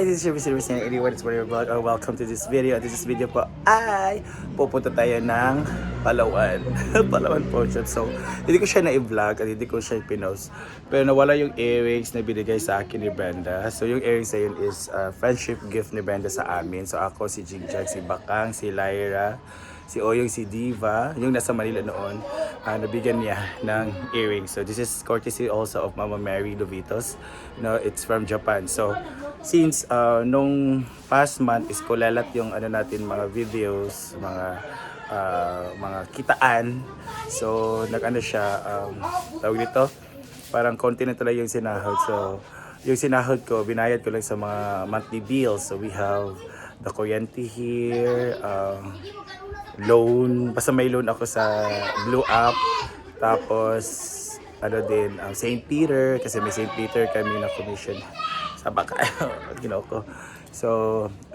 This is Mr. Mr. Anyone, it's your vlog. Welcome to this video. This video po ay pupunta tayo ng Palawan. Palawan po siya. So, hindi ko siya na-vlog at hindi ko siya pinost. Pero nawala yung earrings na binigay sa akin ni Brenda. So, yung earrings na yun is friendship gift ni Brenda sa amin. So, ako, si Jigjag, si Bakang, si Lyra, si Oyong, si Diva, yung nasa Manila noon, nabigyan niya ng earrings. So this is courtesy also of Mama Mary Lovitos. It's from Japan. So since nung past month is kulalat yung natin mga videos, mga kitaan. So nag-ano siya, tawag dito, parang konti na talaga yung sinahod. So yung sinahod ko, binayad ko lang sa mga monthly bills. So we have the kuryente here, loan, basta may loan ako sa Blue App, tapos din St. Peter, kasi may St. Peter kami na commission sa baka ko. So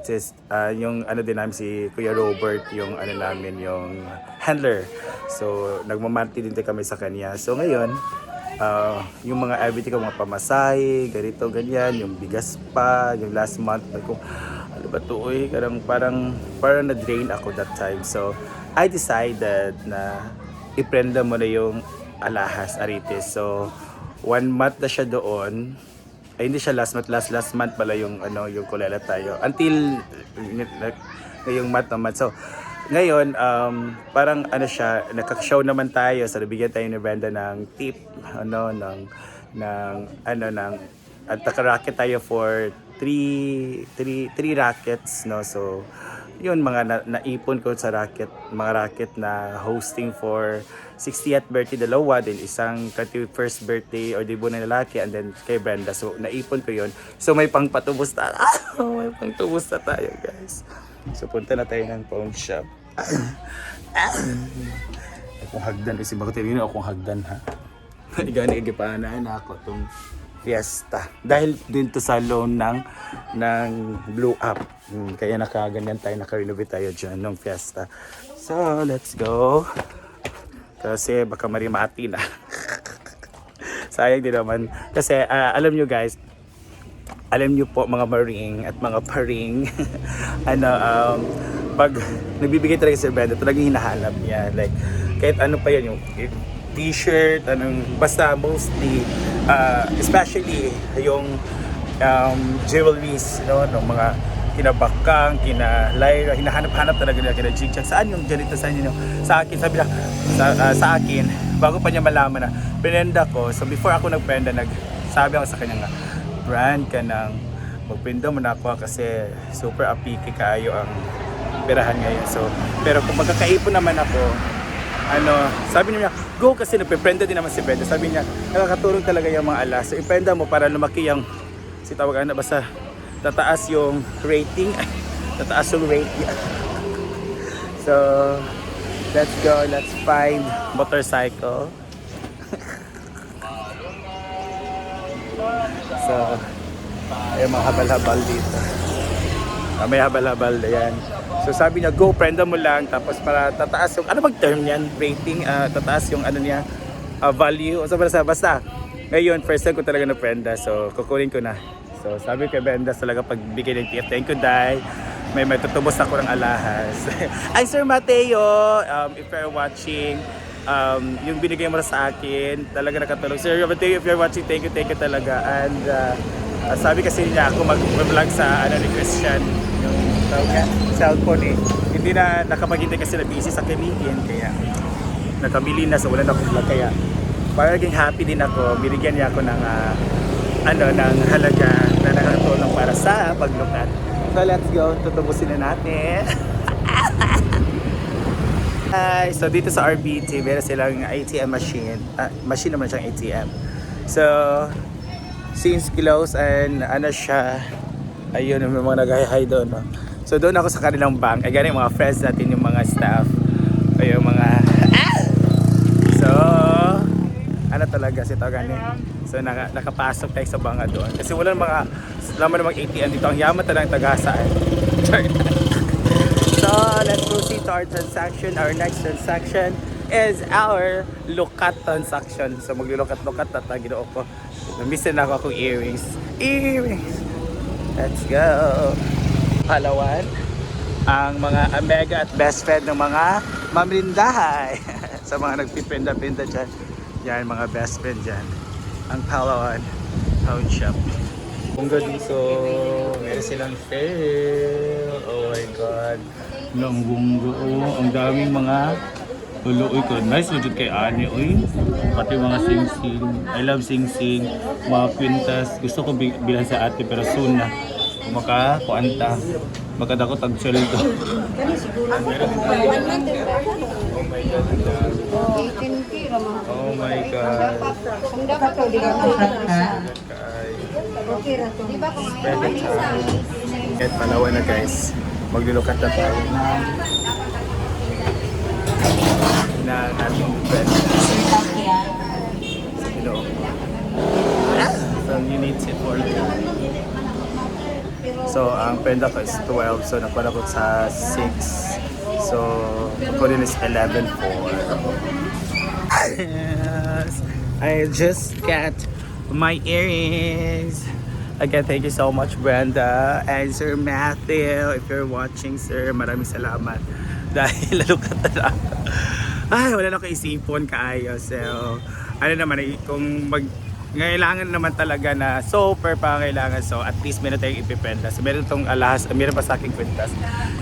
just yung din namin si Kuya Robert, yung namin yung handler, so nagmamonthly din kami sa kanya. So ngayon yung mga everything ko, mga pamasahe, ganito ganyan, yung bigas pa, yung last month ko ba to, parang na-drain ako that time. So, I decided na iprenda mo na yung alahas, Arites. So, 1 month na siya doon. Ay, hindi siya last month pala yung yung kulela tayo. Until ngayong month naman. So, ngayon, parang siya, nakaka-show naman tayo. So, nabigyan tayo ni Brenda ng tip, at naka-racket tayo for 3 rackets, no? So yun, mga naipon ko sa mga racket na hosting for 60th birthday dalawa, din isang 31st birthday or debut na lalaki, and then kay Brenda. So naipon ko yun. So may pangpatubos na may pangtubos na tayo, guys. So punta na tayo ng pawn shop. Akong hagdan kasi bakit rin akong hagdan, ha? Igani igipana na ako tong fiesta. Dahil din to sa loan ng Blue App. Kaya nakaganyan tayo, naka-renovate tayo dyan ng fiesta. So, let's go. Kasi baka marimati na. Sayang din naman. Kasi alam nyo guys, alam nyo po mga maring at mga paring, pag nagbibigay talaga si Brenda, talagang hinahanap niya. Like, kahit ano pa yan, yung t-shirt, basta mostly, especially yung jewelries, ng mga kinabakang, kina Lyra, hinahanap-hanap talaga nila, kina Jigjag. Saan yung ganito sa inyo? Sa akin, sabi na, sa akin, bago pa niya malaman na, pinenda ko. So before ako nagpenda, sabi ako sa kanya nga, brand ka nang magpinda mo na ako kasi super apiki kayo ang perahan ngayon. So, pero kung magkakaipon naman ako, sabi niya, go, kasi nagpe-prenda din naman si Brenda. Sabi niya, nakakatulong talaga yung mga alas. So, iprenda mo para lumaki yung, tawag basta tataas yung rating. Tataas yung rating. So, let's go. Let's find motorcycle. So, ay mga habal-habal dito. May habal-habal na yan. So sabi niya, go, prenda mo lang, tapos para tataas yung, bang term yan? Rating, tataas yung niya, value. So basta, ngayon, first time ko talaga na prenda, so kukunin ko na. So sabi kay Brenda, talaga pagbigay ng TF, thank you, Day. May tutubos ako ng alahas. Ay, Sir Mateo, if you're watching, yung binigay mo na sa akin, talaga nakatulong. Sir Mateo, if you're watching, thank you talaga. And sabi kasi niya ako mag-vlog sa ni Christian, yung cellphone hindi na nakapagintay kasi na busy sa kamihin, kaya nakamili na, so wala na akong vlog. Kaya para naging happy din ako, binigyan niya ako ng ng halaga na nakatulong para sa paglukat. So let's go, tutubusin na natin. So dito sa RBT, meron silang ATM machine. Machine naman siyang ATM. So since close and siya, ayun, yung mga nag-hi doon, no? So doon ako sa kanilang bank. Ay ganun, mga friends natin, yung mga staff, ay yung mga so talaga si Tagani. So nakapasok tayo sa banga doon kasi wala namang ATM dito. Ang yaman talagang tagasaan. So let's proceed to our transaction. Our next transaction is our lukat transaction. So maglulukat-lukat na tayo, ginoo ko. Namiss na ako akong earrings. Let's go! Palawan, ang mga mega at best friend ng mga mamrindahay. Sa mga nagpipinda-pinda dyan. Yan, mga best friend dyan. Ang Palawan Town Shop. Bungga dito. Meron silang sale. Oh my God. Ang bungga. Oh, ang daming mga ulo. Uy, nice budget kay Ani. Uy, pati mga sing-sing. I love sing-sing. Mga kwintas. Gusto ko bilang sa ate pero soon na. Kuanta. Magkadakot ang sweldo. Oh my God. Kahit Palawan na guys, maglulukat na tayo na nating friend. So you need it for So, ang prenda ko is 12. So, nagpala ko sa 6. So, ako din is 11.4. Yes. I just got my earrings. Again, thank you so much, Brenda. And Sir Matthew, if you're watching, sir, maraming salamat. Dahil lalukat na lang. Ay, wala na kaisipon kaayo. So, ano naman, kung ngailangan naman talaga na super pangailangan, so at least meron tayong ipipenta. So meron tong alahas, meron pa sa aking kwintas.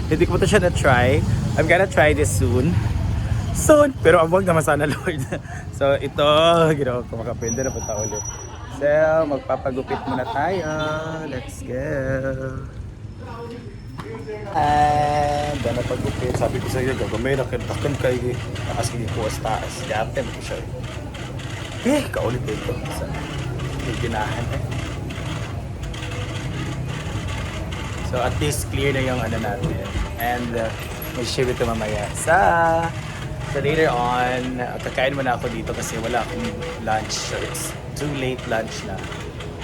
Hindi ko pa siya na-try. I'm gonna try this soon. Pero abang naman sana, Lord. So ito, ginawa ko makapenda na punta ulit. So magpapagupit muna tayo. Let's go. And dahil pagupit, sabi ko sa iyo, gagawin na kintakan kay taas kini ko sa taas. Kaya ko siya. Kaulit dito sa ginahan. So at least clear na yung ano natin. And may share ito mamaya. So later on, kakain muna ako dito kasi wala akong lunch. So it's too late lunch na.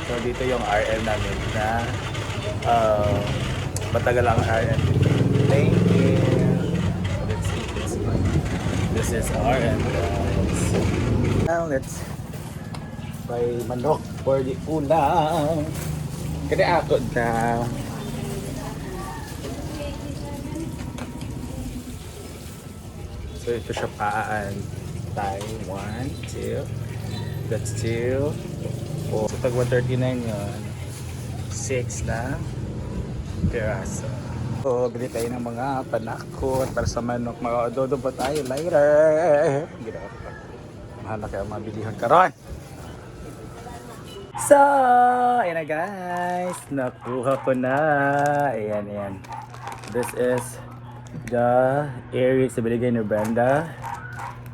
So dito yung RM namin na matagal ang RM. Thank you. Let's eat this one. This is RM, guys. Now let's buy manok for the ulam. Kaya ako na. So ito siya paan. Tayo. 1, 2. That's 2. 4. So tag 139 yun. 6 na piraso. So bili tayo ng mga panakot para sa manok. Mag-adodo pa tayo later. Ginawa ko. Mahal na kaya mabilihan karon. So, ayan na guys. Nakuha ko na. Ayan. This is the earrings na binigay ni Brenda.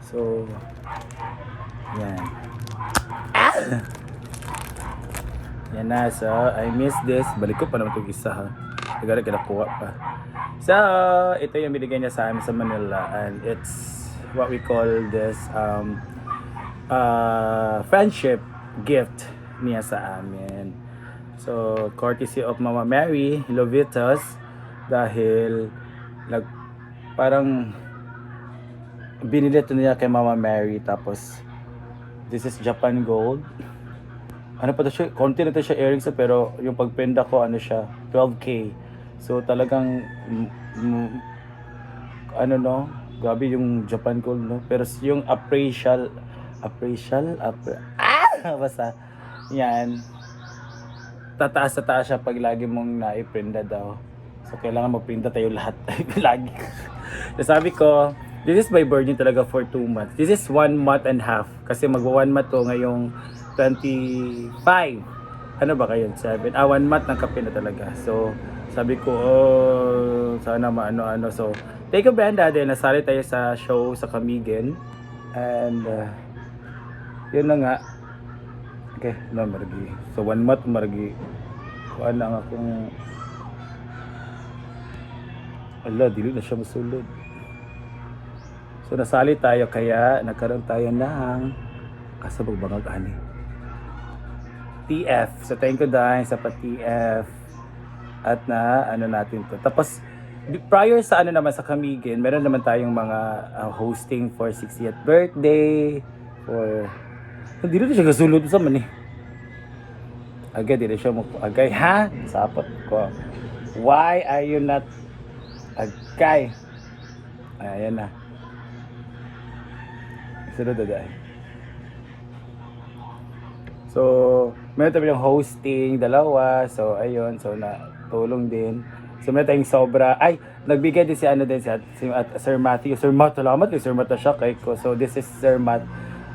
So, yan. Yan na. So, I miss this. Balik ko pa naman itong isa ha. Tagara kinakuha pa. So, ito yung binigay niya sa amin sa Manila. And it's what we call this friendship gift niya sa amin. So, courtesy of Mama Mary Lovitas dahil parang binili ito niya kay Mama Mary tapos this is Japan Gold. Ano pa to siya? Konti na to siya earrings pero yung pagpenda ko ano siya 12K. So talagang grabe yung Japan Gold no. Pero yung appraisal basta yan tataas siya pag lagi mong naiprinda daw. So kailangan magprinda tayo lahat lagi. So sabi ko, this is my burden talaga for 2 months. This is 1 month and half kasi magwa 1 month to ngayong 25. Ano ba kayo? 7? 1 month ng kape na talaga. So sabi ko, sana maano-ano. So thank you Brenda din, nasali tayo sa show sa Camiguin. And yun na nga. Okay, maragi. So 1 month maragi. Kuan lang akong dili na siya masulod. So nasali tayo kaya nagkaroon tayo ng kasabog bangag ani. TF. So thank you dahil sa TF. At natin to. Tapos prior sa naman sa Camiguin, meron naman tayong mga hosting for 60th birthday for hindi rin siya kasulod sa man eh. Agay, di na siya mo. Agay, ha? Sapot ko. Why are you not agay? Ayan na. Sunod na dahil. So, meron tayo yung hosting, dalawa. So, ayun. So, natulong din. So, meron tayong sobra. Ay, nagbigay din si ano din, si Sir Matthew. Sir Matt, salamat kay Sir Matt na siya kay ko. So, this is Sir Matt.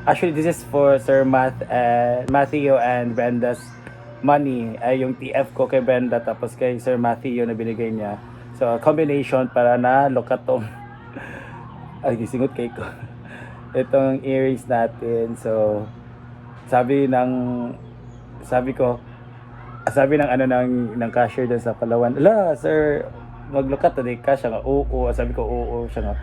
Actually, this is for Sir Matt and Matthew and Brenda's money. Ay, yung TF ko kay Brenda, tapos kay Sir Matthew na binigay niya. So, combination para na lokatong. Ay, gisingot kay ko. Itong earrings natin. So, sabi ng cashier doon sa Palawan, ala sir, maglukat na di ka siya nga, oo. Sabi ko, oo. Siya nga,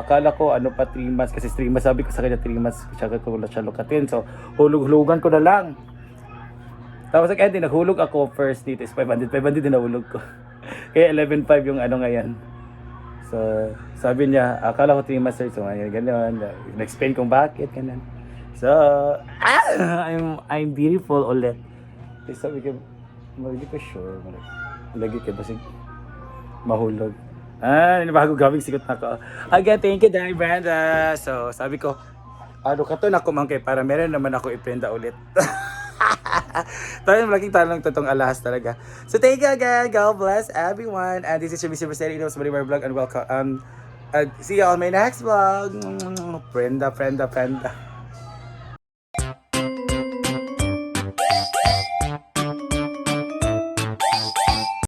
akala ko ano pa 3 months, kasi 3 months, sabi ko sa kanya 3 months siya lukatin. So, hulug-hulugan ko na lang. Tapos hindi, naghulog ako first dito is 500 din nahulog ko. Kaya 11.5 yung ano ngayon. So, sabi niya, akala ko 3 months sir. So, ngayon, gano'n. Na-explain kung bakit, gano'n. So, I'm beautiful ulit. Tapos sabi ko, hindi ko sure. Lagi ka basig mahulog. Bago gawing sigot na ako. Again, thank you, Danny Brenda. So, sabi ko, ano ka to na kumangkay para meron naman ako iprenda ulit. Tayo malaking tanong totong alahas talaga. So, thank you again. God bless everyone. And this is your Mr. Mercedes Inos Marimar Vlog and welcome. See you on my next vlog. Prenda.